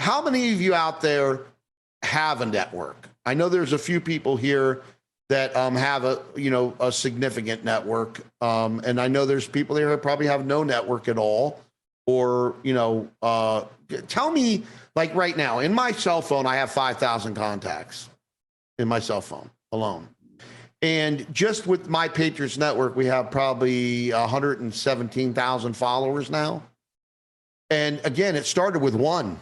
how many of you out there have a network? I know there's a few people here that have a significant network, and I know there's people there who probably have no network at all. Or tell me, like right now in my cell phone, I have 5,000 contacts in my cell phone alone. And just with My Patriots Network, we have probably 117,000 followers now. And again, it started with one.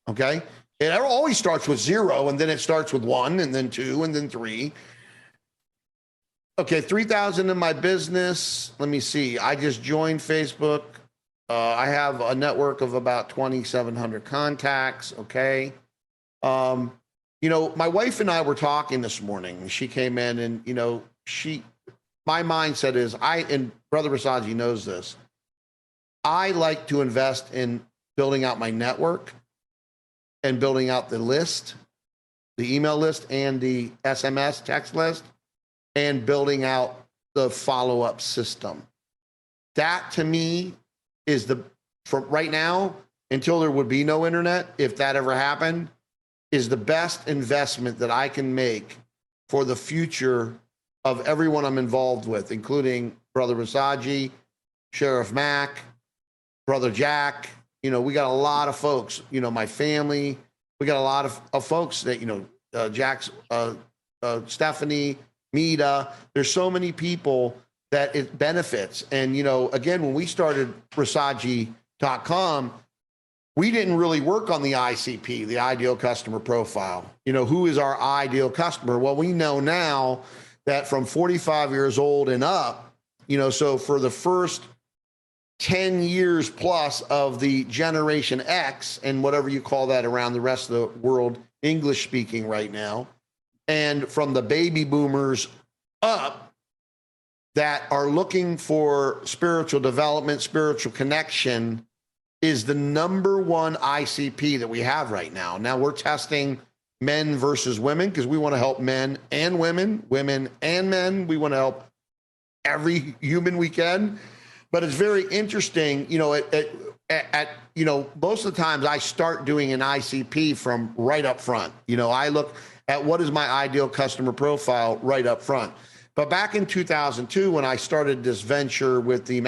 Okay? It always starts with 0, and then it starts with 1, and then 2, and then 3. Okay, 3,000 in my business. Let me see. I just joined Facebook. I have a network of about 2,700 contacts. Okay. My wife and I were talking this morning. She came in and, my mindset is and Brother Rasaji knows this. I like to invest in building out my network and building out the list, the email list and the SMS text list, and building out the follow-up system. That to me is from right now until there would be no internet, if that ever happened, is the best investment that I can make for the future of everyone I'm involved with, including Brother Rasaji, Sheriff Mack, Brother Jack. We got a lot of folks, my family. We got a lot of folks that, Jack's, Stephanie, Mita. There's so many people that it benefits. And, again, when we started Rasaji.com, we didn't really work on the ICP, the ideal customer profile. Who is our ideal customer? Well, we know now that from 45 years old and up, so for the first 10 years plus of the Generation X and whatever you call that around the rest of the world, English speaking right now, and from the baby boomers up that are looking for spiritual development, spiritual connection, is the number one ICP that we have right now. Now we're testing men versus women because we want to help men and women and men. We want to help every human we can. But it's very interesting, most of the times I start doing an ICP from right up front. I look at what is my ideal customer profile right up front. But back in 2002, when I started this venture with the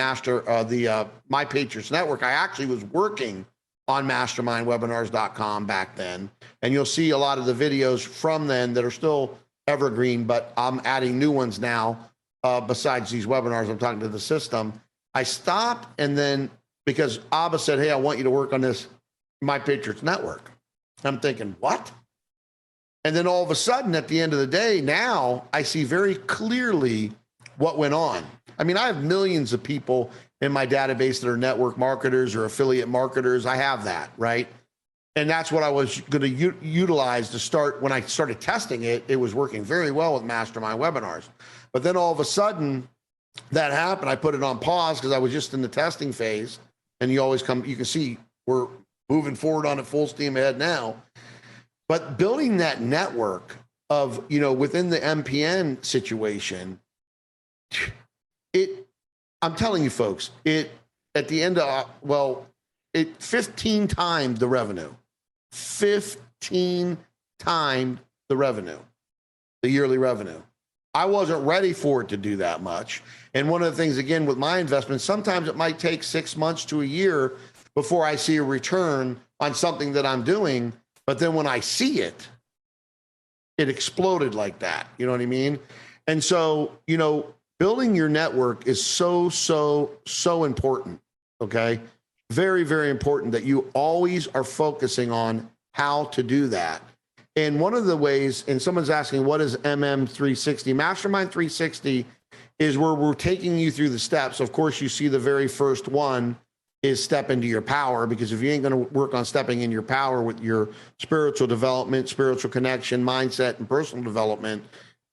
My Patriots Network, I actually was working on mastermindwebinars.com back then. And you'll see a lot of the videos from then that are still evergreen, but I'm adding new ones now. Besides these webinars, I'm talking to the system. I stopped, and then because Abba said, hey, I want you to work on this My Patriots Network. I'm thinking, what? And then all of a sudden, at the end of the day, now I see very clearly what went on. I mean, I have millions of people in my database that are network marketers or affiliate marketers. I have that, right? And that's what I was going to utilize to start. When I started testing it, it was working very well with Mastermind Webinars. But then all of a sudden, that happened. I put it on pause because I was just in the testing phase. And you can see we're moving forward on it full steam ahead now. But building that network of, within the MPN situation, I'm telling you folks, at the end of, 15 times the revenue, 15 times the revenue, the yearly revenue. I wasn't ready for it to do that much. And one of the things, again, with my investments, sometimes it might take 6 months to a year before I see a return on something that I'm doing. But then when I see it, it exploded like that. You know what I mean? And so, building your network is so important. Okay. Very, very important that you always are focusing on how to do that. And one of the ways, and someone's asking, what is MM360? Mastermind 360 is where we're taking you through the steps. Of course, you see the very first one is step into your power, because if you ain't going to work on stepping in your power with your spiritual development, spiritual connection, mindset, and personal development,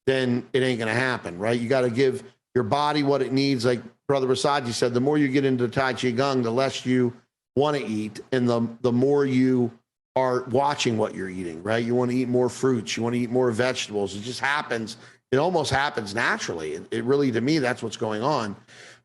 then it ain't going to happen, right? You got to give your body what it needs. Like Brother Rasaji said, the more you get into Tai Chi Gong, the less you want to eat, and the more you are watching what you're eating, right? You want to eat more fruits. You want to eat more vegetables. It just happens. It almost happens naturally. It really, to me, that's what's going on.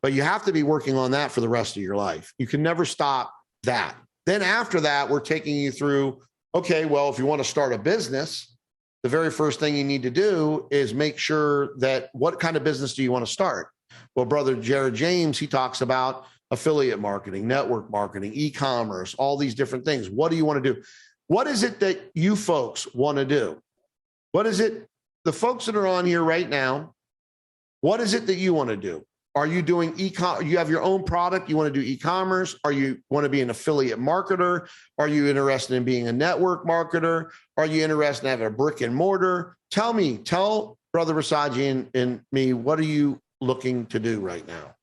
But you have to be working on that for the rest of your life. You can never stop that. Then after that, we're taking you through, okay, well, if you want to start a business, the very first thing you need to do is make sure that what kind of business do you want to start? Well, brother Jared James, he talks about affiliate marketing, network marketing, e-commerce, all these different things. What do you want to do? What is it that you folks want to do? What is it? The folks that are on here right now, what is it that you want to do? Are you doing e-com? You have your own product. You want to do e-commerce? Are you want to be an affiliate marketer? Are you interested in being a network marketer? Are you interested in having a brick and mortar? Tell Brother Versace and me, what are you looking to do right now?